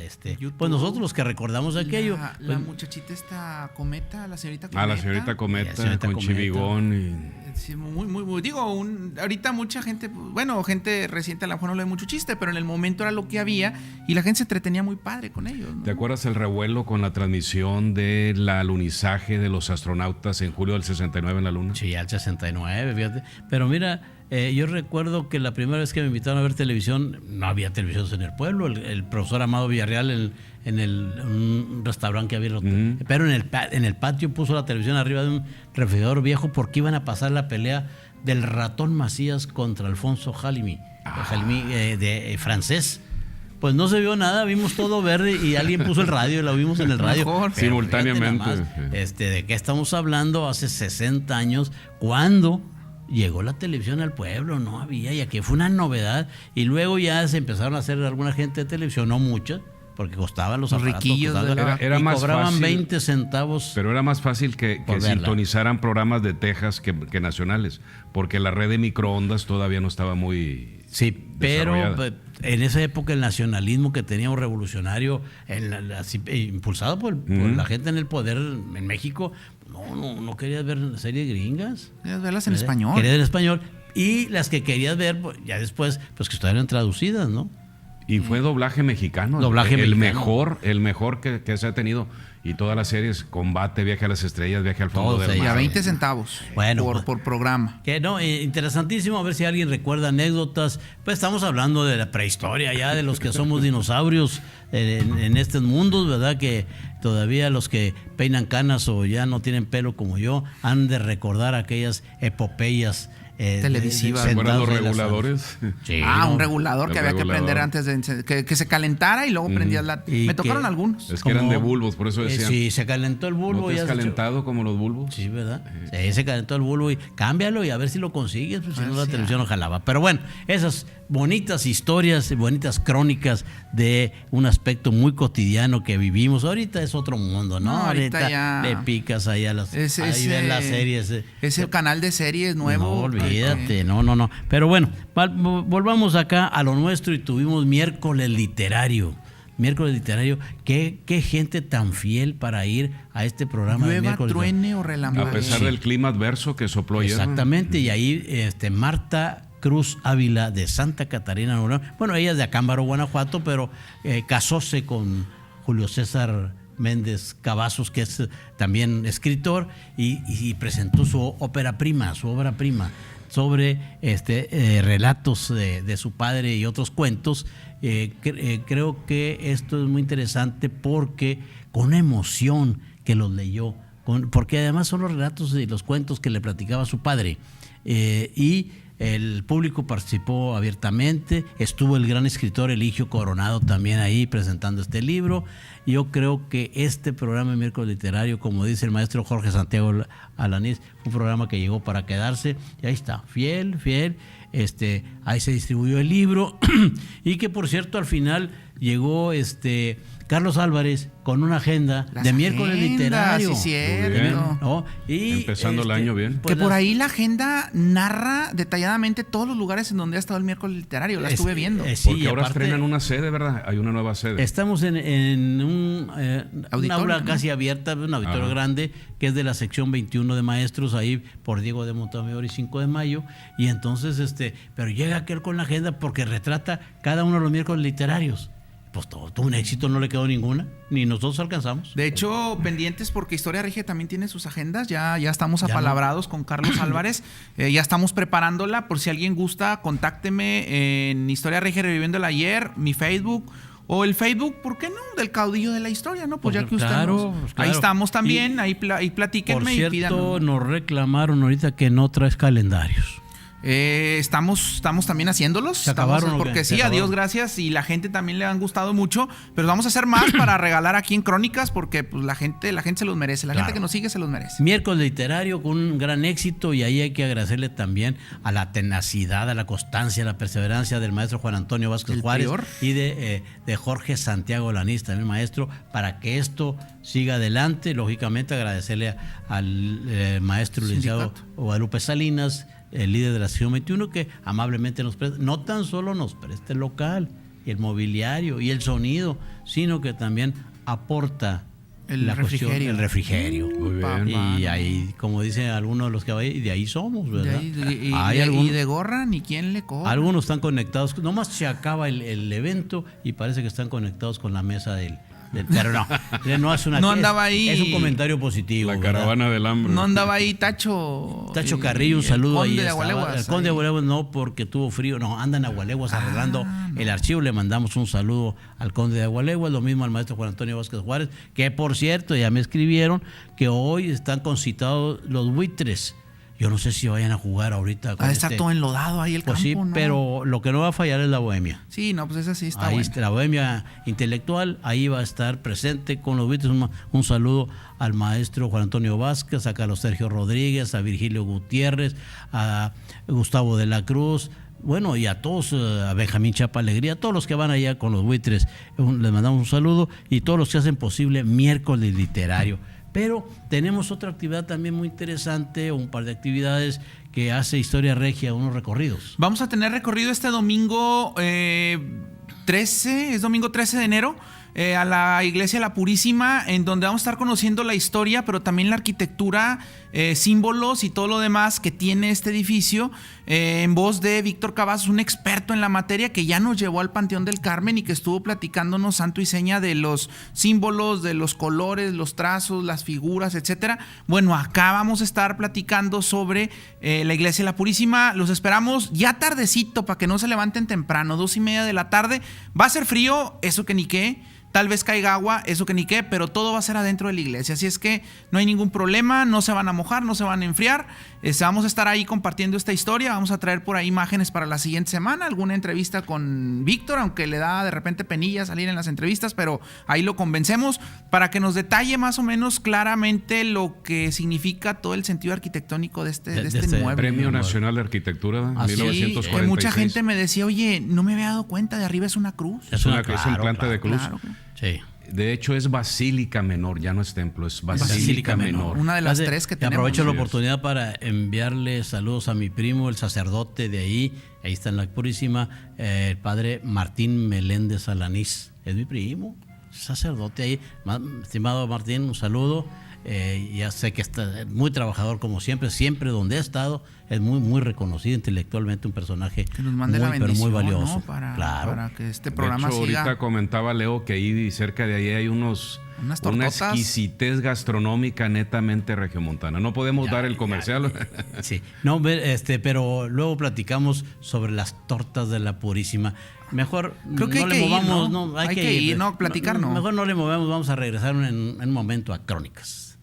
Pues nosotros los que recordamos aquello. La muchachita esta Cometa, la señorita Cometa. La señorita Cometa con Chivigón. Sí, muy. Digo, ahorita mucha gente, bueno, gente reciente a lo mejor no le da mucho chiste, pero en el momento era lo que había y la gente se entretenía muy padre con ellos, ¿no? ¿Te acuerdas el revuelo con la transmisión del alunizaje de los astronautas en julio del 69 en la Luna? Sí, al 69, fíjate. Pero mira, yo recuerdo que la primera vez que me invitaron a ver televisión, no había televisión en el pueblo. El profesor Amado Villarreal en un restaurante que había, pero en el patio puso la televisión arriba de un refrigerador viejo porque iban a pasar la pelea del Ratón Macías contra Alfonso Jalimi, francés. Pues no se vio nada, vimos todo verde y alguien puso el radio y lo vimos en el radio. Mejor. Simultáneamente. ¿De qué estamos hablando? Hace 60 años, cuando llegó la televisión al pueblo, no había, y aquí fue una novedad. Y luego ya se empezaron a hacer alguna gente de televisión, no mucha, porque costaban los aparatos, riquillos, era más cobraban fácil, 20 centavos. Pero era más fácil que sintonizaran programas de Texas que nacionales, porque la red de microondas todavía no estaba muy pero en esa época el nacionalismo que teníamos revolucionario, impulsado por la gente en el poder en México, no querías ver series gringas. Querías verlas en español. Querías en español. Y las que querías ver, ya después, pues que estuvieran traducidas, ¿no? Y fue doblaje mexicano. El mejor que se ha tenido. Y todas las series, Combate, Viaje a las Estrellas, Viaje al Fondo del Mar. Y a 20 centavos por programa. Que interesantísimo, a ver si alguien recuerda anécdotas. Pues estamos hablando de la prehistoria ya, de los que somos dinosaurios en estos mundos, ¿verdad? Que todavía los que peinan canas o ya no tienen pelo como yo, han de recordar aquellas epopeyas televisivas. ¿Se acuerdan los reguladores? Sí, un regulador que había que prender antes de que se calentara y luego prendías la... Me tocaron algunos. Es que eran de bulbos, por eso decían. Sí, se calentó el bulbo. ¿No te has calentado como los bulbos? Sí, ¿verdad? Sí, se calentó el bulbo y cámbialo y a ver si lo consigues, pues si no la televisión no jalaba. Pero bueno, esas bonitas historias, bonitas crónicas de un aspecto muy cotidiano que vivimos. Ahorita es otro mundo, ¿no? Ahorita ya le picas ahí a las series. Es el canal de series nuevo. No, olvídate, no. Pero bueno, volvamos acá a lo nuestro y tuvimos miércoles literario. Qué gente tan fiel para ir a este programa. Llueva, truene o relampaguee. A pesar del clima adverso que sopló ayer. Exactamente, y ahí Marta Cruz Ávila de Santa Catarina, Nuevo León. Bueno, ella es de Acámbaro, Guanajuato, pero casóse con Julio César Méndez Cavazos, que es también escritor, y presentó su obra prima sobre relatos de su padre y otros cuentos. Creo que esto es muy interesante porque con emoción que los leyó, porque además son los relatos y los cuentos que le platicaba su padre, y el público participó abiertamente. Estuvo el gran escritor Eligio Coronado también ahí presentando este libro. Yo creo que este programa de Miércoles Literario, como dice el maestro Jorge Santiago Alanís, un programa que llegó para quedarse, y ahí está, fiel, ahí se distribuyó el libro, y que por cierto al final llegó Carlos Álvarez con una agenda de Miércoles Literario. Sí, cierto. ¿No? Y empezando el año bien. Que por ahí la agenda narra detalladamente todos los lugares en donde ha estado el Miércoles Literario. La estuve viendo. Sí, porque ahora aparte, estrenan una sede, ¿verdad? Hay una nueva sede. Estamos en un aula casi abierta, un auditorio grande, que es de la sección 21 de maestros, ahí por Diego de Montemayor y 5 de Mayo. Y entonces, pero llega aquel con la agenda porque retrata cada uno de los Miércoles Literarios. Pues todo un éxito, no le quedó ninguna, ni nosotros alcanzamos. De hecho, pendientes porque Historia Regia también tiene sus agendas, ya estamos apalabrados con Carlos Álvarez, ya estamos preparándola, por si alguien gusta, contácteme en Historia Regia Reviviendo el Ayer, mi Facebook, o el Facebook, ¿por qué no? Del Caudillo de la Historia, ¿no? Pues ya que usted claro. Ahí estamos también, ahí platíquenme. Por cierto, y pídanos. nos reclamaron ahorita que no traes calendarios. Estamos también haciéndolos. ¿Se acabaron? Porque sí, a Dios gracias, y la gente también le han gustado mucho, pero vamos a hacer más para regalar aquí en Crónicas, porque pues la gente se los merece, la gente que nos sigue se los merece. Miércoles Literario con un gran éxito, y ahí hay que agradecerle también a la tenacidad, a la constancia, a la perseverancia del maestro Juan Antonio Vázquez Juárez y de Jorge Santiago Alanís, también maestro, para que esto siga adelante. Lógicamente agradecerle al maestro licenciado Guadalupe Salinas, el líder de la sección 21, que amablemente nos presta, no tan solo nos presta el local y el mobiliario y el sonido, sino que también aporta el refrigerio. Muy bien. Y ahí, como dicen algunos de los que va ahí, de ahí somos, ¿verdad? Y de gorra, ni quién le cobra. Algunos están conectados, nomás se acaba el evento y parece que están conectados con la mesa del pero no es una. No andaba ahí. Es un comentario positivo. La caravana del hambre. No andaba ahí Tacho Carrillo, un saludo ahí. El Conde de Agualeguas no, porque tuvo frío. No, andan a Agualeguas arreglando el archivo. Le mandamos un saludo al Conde de Agualeguas, lo mismo al maestro Juan Antonio Vázquez Juárez, que por cierto ya me escribieron que hoy están concitados los buitres. Yo no sé si vayan a jugar ahorita. Está todo enlodado ahí el campo, sí, ¿no? Pero lo que no va a fallar es la bohemia. Sí, no, pues esa sí está ahí buena. La bohemia intelectual, ahí va a estar presente con los buitres. Un saludo al maestro Juan Antonio Vázquez, a Carlos Sergio Rodríguez, a Virgilio Gutiérrez, a Gustavo de la Cruz, bueno, y a todos, a Benjamín Chapa Alegría, a todos los que van allá con los buitres, les mandamos un saludo, y todos los que hacen posible Miércoles Literario. Pero tenemos otra actividad también muy interesante, un par de actividades que hace Historia Regia, unos recorridos. Vamos a tener recorrido este domingo 13, es domingo 13 de enero, a la Iglesia La Purísima, en donde vamos a estar conociendo la historia, pero también la arquitectura, símbolos y todo lo demás que tiene este edificio, en voz de Víctor Cavazos, un experto en la materia que ya nos llevó al Panteón del Carmen y que estuvo platicándonos santo y seña de los símbolos, de los colores, los trazos, las figuras, etcétera. Bueno, acá vamos a estar platicando sobre la Iglesia La Purísima. Los esperamos ya tardecito para que no se levanten temprano, 2:30 de la tarde. Va a ser frío, eso que ni qué. Tal vez caiga agua, eso que ni qué, pero todo va a ser adentro de la iglesia. Así es que no hay ningún problema, no se van a mojar, no se van a enfriar. Vamos a estar ahí compartiendo esta historia. Vamos a traer por ahí imágenes para la siguiente semana, alguna entrevista con Víctor, aunque le da de repente penilla salir en las entrevistas, pero ahí lo convencemos para que nos detalle más o menos claramente lo que significa todo el sentido arquitectónico de este inmueble. Premio Nacional de Arquitectura, 1946. Que mucha gente me decía, oye, no me había dado cuenta, de arriba es una cruz. Es una planta de cruz. Claro. Sí. De hecho es basílica menor, ya no es templo, es basílica menor. Una de las tres que tenemos. Aprovecho la oportunidad para enviarle saludos a mi primo, el sacerdote de ahí está en la Purísima, el padre Martín Meléndez Alanís. Es mi primo, sacerdote ahí. Estimado Martín, un saludo. Ya sé que está muy trabajador como siempre donde ha estado, es muy, muy reconocido intelectualmente, un personaje Que nos mande muy, la bendición, pero muy valioso. ¿no? Para que este De programa hecho, siga. ahorita comentaba Leo que ahí cerca de ahí hay una tortotas. exquisitez gastronómica netamente regiomontana. No podemos dar el comercial. Sí, no, pero luego platicamos sobre las tortas de la Purísima. Mejor Creo que no hay le que ir, movamos, ¿no? hay Hay que ir, ¿no? Platicar, ¿no? Mejor no le movemos, vamos a regresar en un momento a Crónicas.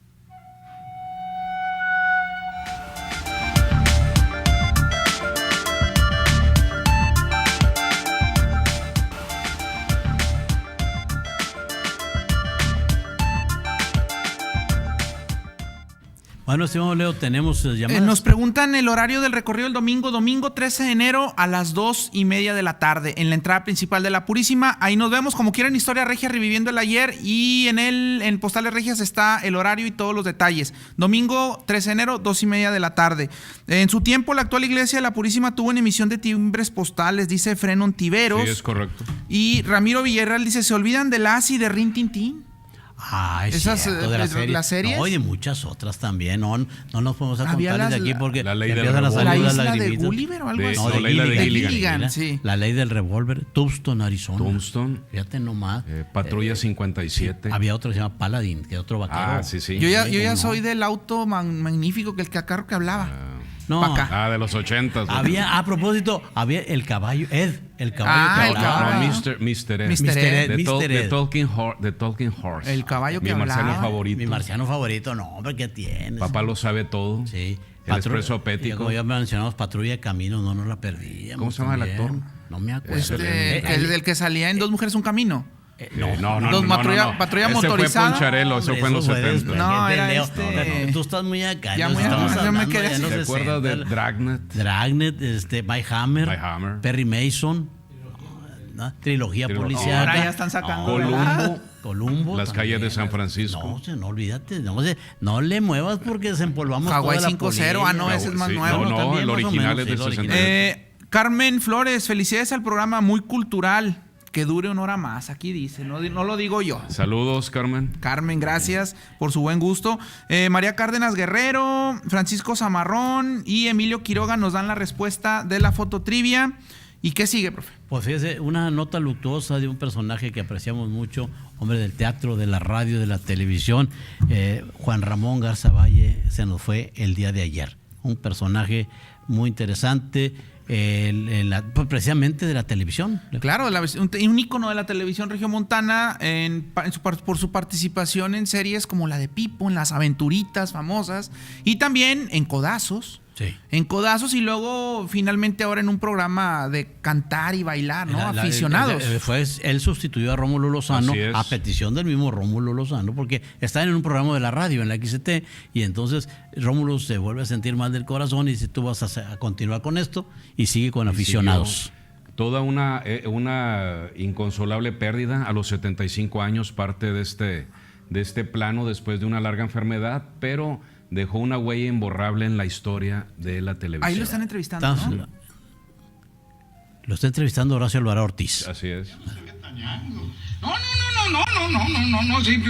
Bueno, estimado Leo, tenemos llamadas. Nos preguntan el horario del recorrido del domingo 13 de enero a las 2:30 de la tarde en la entrada principal de la Purísima. Ahí nos vemos, como quieran, Historia Regia reviviendo el ayer, y en Postales Regias está el horario y todos los detalles. Domingo 13 de enero, 2:30 de la tarde. En su tiempo, la actual iglesia de la Purísima tuvo una emisión de timbres postales, dice Frenon Tiveros. Sí, es correcto. Y Ramiro Villarreal dice, ¿se olvidan de las y de Rin Tin Tin? Ah, es Esas, cierto, de las series. No, y de muchas otras también. No nos podemos Había contar de las- aquí porque La ley del empiezan a revólver. salir ¿La las isla de lagrimitas. Gulliver o algo así? No, de la isla de Gilligan. sí. La ley del revólver, Tucson, Arizona. Tombstone, Fíjate nomás. Patrulla 57. Había otro que se llama Paladin, que es otro vaquero. Ah, sí, sí. Yo ya ¿cómo soy del auto magnífico, el carro que hablaba. No, pa' acá. De los 80. había, a propósito, había el caballo, Ed, el caballo Ah, que el hablaba. caballo. No, Mr. Ed. Mr. Ed. The Talking Horse. El caballo que Mi marciano hablaba. favorito. Mi marciano favorito, no, hombre, ¿qué tienes? Papá lo sabe todo. Sí. El expreso apético. Como ya mencionamos, Patrulla de Caminos, no nos la perdíamos. ¿Cómo se llama el también. actor? No me acuerdo. El que salía en Dos Mujeres Un Camino. No. Patrulla Ese motorizada. fue Poncharelo, eso fue en los 70. No, era Leo. este- Tú estás muy acá. Ya nos muy estamos acá, yo me hablando quedé de así. los ¿Te acuerdas 60. de Dragnet? Dragnet, By Hammer, Perry Mason, ¿no? Trilogía policial. Ahora ya están sacando, Columbo. Las también. calles de San Francisco. No, olvídate. No le muevas porque desempolvamos Hawái toda la 5-0. polilla. Ah, no, ese es más Sí, nuevo. no, también, el más o original menos, es de sí, el 68. Carmen Flores, felicidades al programa, muy cultural. Que dure una hora más, aquí dice, no lo digo yo. Saludos, Carmen. Carmen, gracias por su buen gusto. María Cárdenas Guerrero, Francisco Zamarrón y Emilio Quiroga nos dan la respuesta de la fototrivia. ¿Y qué sigue, profe? Pues fíjese, una nota luctuosa de un personaje que apreciamos mucho, hombre del teatro, de la radio, de la televisión, Juan Ramón Garza Valle, se nos fue el día de ayer. Un personaje muy interesante, pues precisamente de la televisión. Claro, un ícono de la televisión regiomontana por su participación en series como la de Pipo, en Las Aventuritas famosas, y también en Codazos. Sí. En Codazos, y luego finalmente ahora en un programa de cantar y bailar, ¿no? Aficionados. Él sustituyó a Rómulo Lozano Así es. a petición del mismo Rómulo Lozano, porque estaban en un programa de la radio, en la XT, y entonces Rómulo se vuelve a sentir mal del corazón y dice, tú vas a continuar con esto, y sigue con aficionados. Toda una inconsolable pérdida a los 75 años, parte de este plano después de una larga enfermedad, pero dejó una huella imborrable en la historia de la televisión. Ahí lo están entrevistando, ¿no? Lo está entrevistando Horacio Alvarado Ortiz. Así es. No, sí,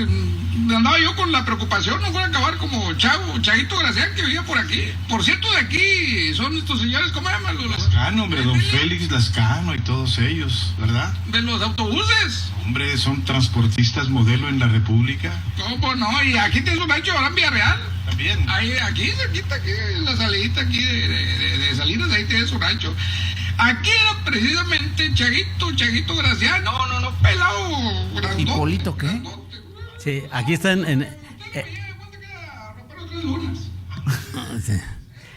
andaba yo con la preocupación, no fuera a acabar como Chaguito Gracián, que vivía por aquí. Por cierto, de aquí son estos señores, ¿cómo llaman? Lascano, hombre, don Félix Lascano y todos ellos, ¿verdad? De los autobuses. Hombre, son transportistas modelo en la República. ¿Cómo no? Y aquí tienes un rancho ahora en Villarreal. También. Ahí, aquí cerquita, aquí en la salidita aquí de Salinas, ahí tienes un rancho. Aquí era precisamente Chaguito Gracián. No, pelado. Grandote, ¿Hipólito qué? grandote. Sí, aquí están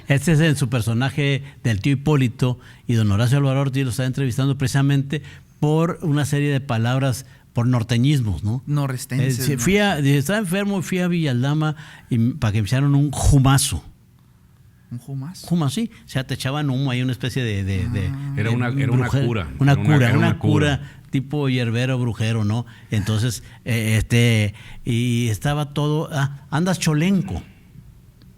este es en su personaje del tío Hipólito, y don Horacio Alvarado Ortiz lo está entrevistando precisamente por una serie de palabras, por norteñismos, ¿no? Norrestenses, ¿no? Estaba enfermo y fui a Villalama para que me hicieran un jumazo. ¿Un jumas? Jumas, sí. O sea, te echaban humo, hay una especie de Era una cura. Una cura tipo hierbero, brujero, ¿no? Entonces, y estaba todo... andas cholenco.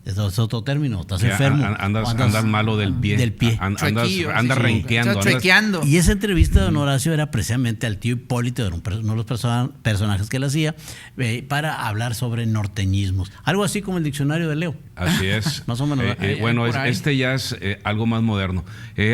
Eso es otro término, estás Que enfermo. Andas malo del pie. Del pie. Andas renqueando. Chuequeando. Y esa entrevista de don Horacio era precisamente al tío Hipólito, era uno de los personajes que él hacía, para hablar sobre norteñismos. Algo así como el diccionario de Leo. Así es. Más o menos. Bueno, este ya es algo más moderno.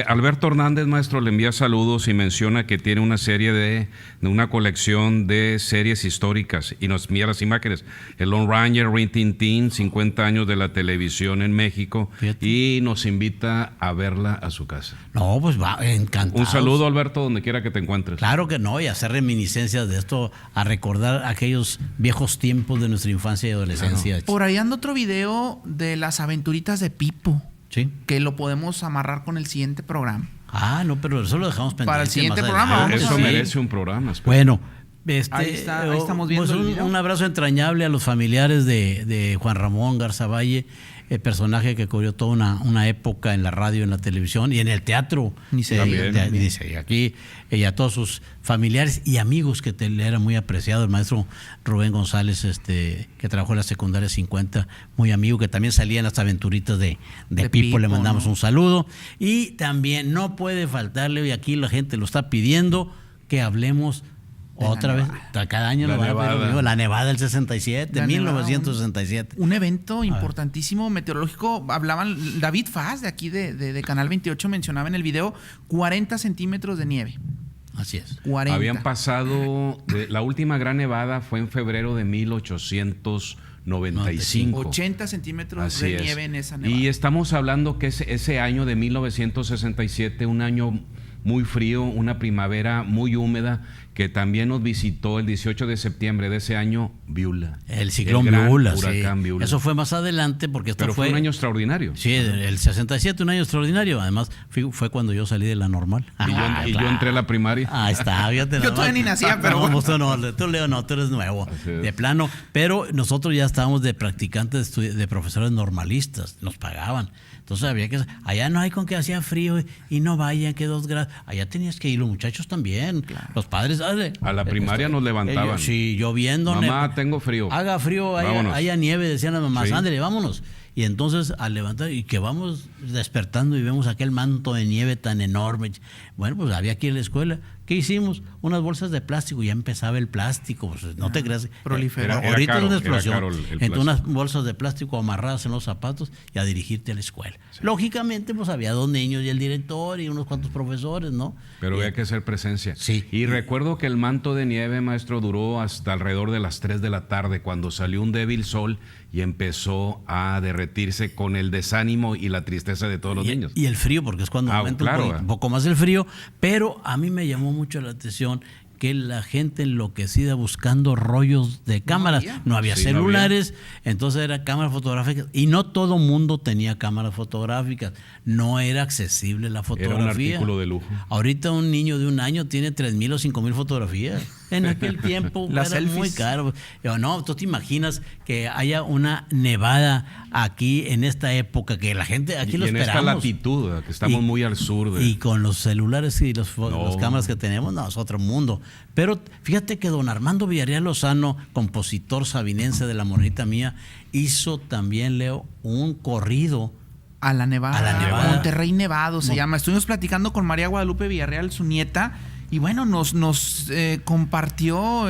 Alberto Hernández, maestro, le envía saludos y menciona que tiene una serie de una colección de series históricas y nos envía las imágenes. El Lone Ranger, Rin Tin Tin, 50 años de la televisión en México. Fíjate. Y nos invita a verla a su casa. No, pues va, encantado. Un saludo, Alberto, donde quiera que te encuentres. Claro que no, y hacer reminiscencias de esto, a recordar aquellos viejos tiempos de nuestra infancia y adolescencia. Por ahí anda otro video de las aventuritas de Pipo. Sí. Que lo podemos amarrar con el siguiente programa. Ah, no, pero eso lo dejamos pendiente. Para el siguiente programa. Vamos eso merece un programa. Bueno, ahí estamos viendo pues el video. un abrazo entrañable a los familiares de Juan Ramón Garza Valle, el personaje que cubrió toda una época en la radio, en la televisión y en el teatro. Dice aquí, y a todos sus familiares y amigos que le era muy apreciado, el maestro Rubén González, que trabajó en la secundaria 50, muy amigo, que también salía en las aventuritas de Pipo, le mandamos un saludo. Y también no puede faltarle, y aquí la gente lo está pidiendo, que hablemos otra vez, cada año la Nevada del 67, 1967. Un evento importantísimo meteorológico. Hablaban, David Faz, de aquí de Canal 28, mencionaba en el video 40 centímetros de nieve. Así es. 40. Habían pasado, la última gran nevada fue en febrero de 1895. 80 centímetros de nieve en esa nevada. Y estamos hablando que ese año de 1967, un año muy frío, una primavera muy húmeda, que también nos visitó el 18 de septiembre de ese año, Viula. El ciclón Viula, huracán Viula. Eso fue más adelante porque Pero fue un año extraordinario. Sí, el 67, un año extraordinario. Además, fue cuando yo salí de la normal. Yo entré a la primaria. Ahí está, fíjate. Yo todavía ni nacía, pero... No, tú Leo, no, tú eres nuevo, de plano. Pero nosotros ya estábamos de practicantes, de profesores normalistas, nos pagaban. Entonces había que... Allá no hay con que hacía frío y no vayan, que 2 grados. Allá tenías que ir, los muchachos también. Claro. Los padres... A la primaria nos levantaban. Sí, lloviendo. Mamá, tengo frío. Haga frío, haya nieve, decían las mamás. Sí. Ándale, vámonos. Y entonces al levantar y que vamos despertando y vemos aquel manto de nieve tan enorme. Bueno, pues había que ir a la escuela. ¿Qué hicimos? Unas bolsas de plástico, ya empezaba el plástico, pues, no te creas. Ahorita es una explosión. Entonces unas bolsas de plástico amarradas en los zapatos y a dirigirte a la escuela. Sí. Lógicamente, pues había 2 niños y el director y unos cuantos profesores, ¿no? Pero había que hacer presencia. Sí. Y recuerdo que el manto de nieve, maestro, duró hasta alrededor de las 3 de la tarde, cuando salió un débil sol y empezó a derretirse con el desánimo y la tristeza de todos los niños. Y el frío, porque es cuando aumenta un poco más el frío, pero a mí me llamó mucho la atención que la gente enloquecida buscando rollos de cámaras. No había celulares, entonces era cámaras fotográficas y no todo mundo tenía cámaras fotográficas. No era accesible la fotografía. Era un artículo de lujo. Ahorita un niño de 1 año tiene 3,000 o 5,000 fotografías. En aquel tiempo era selfies. Muy caro. No, tú te imaginas que haya una nevada aquí en esta época, que la gente aquí lo esperamos. En esta latitud, que estamos muy al sur. Y con los celulares y las cámaras que tenemos, no, es otro mundo. Pero fíjate que don Armando Villarreal Lozano, compositor sabinense de La Morenita Mía, hizo también, Leo, un corrido a la Nevada. Monterrey Nevado se llama. Estuvimos platicando con María Guadalupe Villarreal, su nieta, y bueno, nos compartió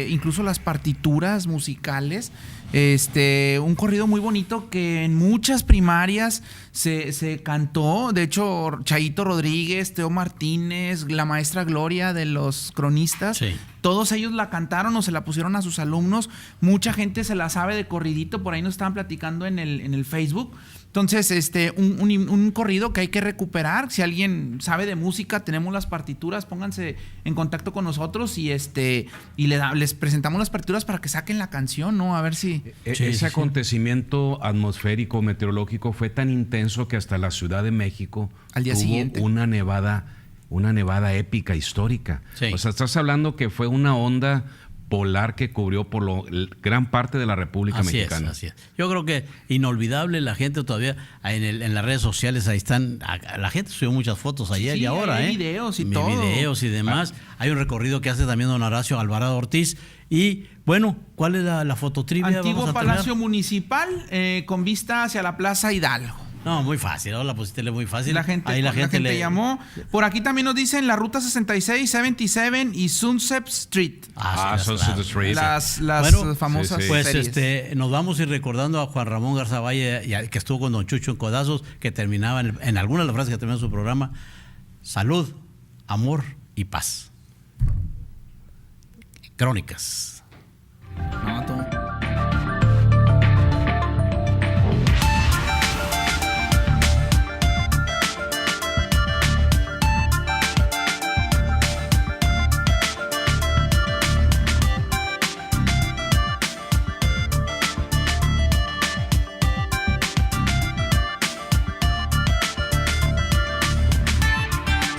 incluso las partituras musicales. Un corrido muy bonito que en muchas primarias se cantó. De hecho, Chayito Rodríguez, Teo Martínez, la maestra Gloria de los cronistas, sí. Todos ellos la cantaron o se la pusieron a sus alumnos. Mucha gente se la sabe de corridito, por ahí nos estaban platicando en el Facebook. Entonces, un corrido que hay que recuperar. Si alguien sabe de música, tenemos las partituras, pónganse en contacto con nosotros y les presentamos las partituras para que saquen la canción, ¿no? A ver si... Ese acontecimiento atmosférico, meteorológico, fue tan intenso que hasta la Ciudad de México al día siguiente una nevada épica, histórica. Sí. O sea, estás hablando que fue una onda polar que cubrió por gran parte de la República Mexicana. Así es. Yo creo que inolvidable, la gente todavía en las redes sociales, ahí están, la gente subió muchas fotos ayer y ahora. Hay videos y todo. Videos y demás. Hay un recorrido que hace también don Horacio Alvarado Ortiz. Y bueno, ¿cuál es la fototrivia? Antiguo Palacio Municipal con vista hacia la Plaza Hidalgo. No, muy fácil, ¿no? La pusiste muy fácil. Ahí la gente le llamó. Por aquí también nos dicen la ruta 66, 77 y Sunset Street. Sunset Street. Las famosas Pues series. nos vamos a ir recordando a Juan Ramón Garza Valle, que estuvo con don Chucho en Codazos, que terminaba en algunas de las frases que terminaba en su programa: salud, amor y paz. Crónicas.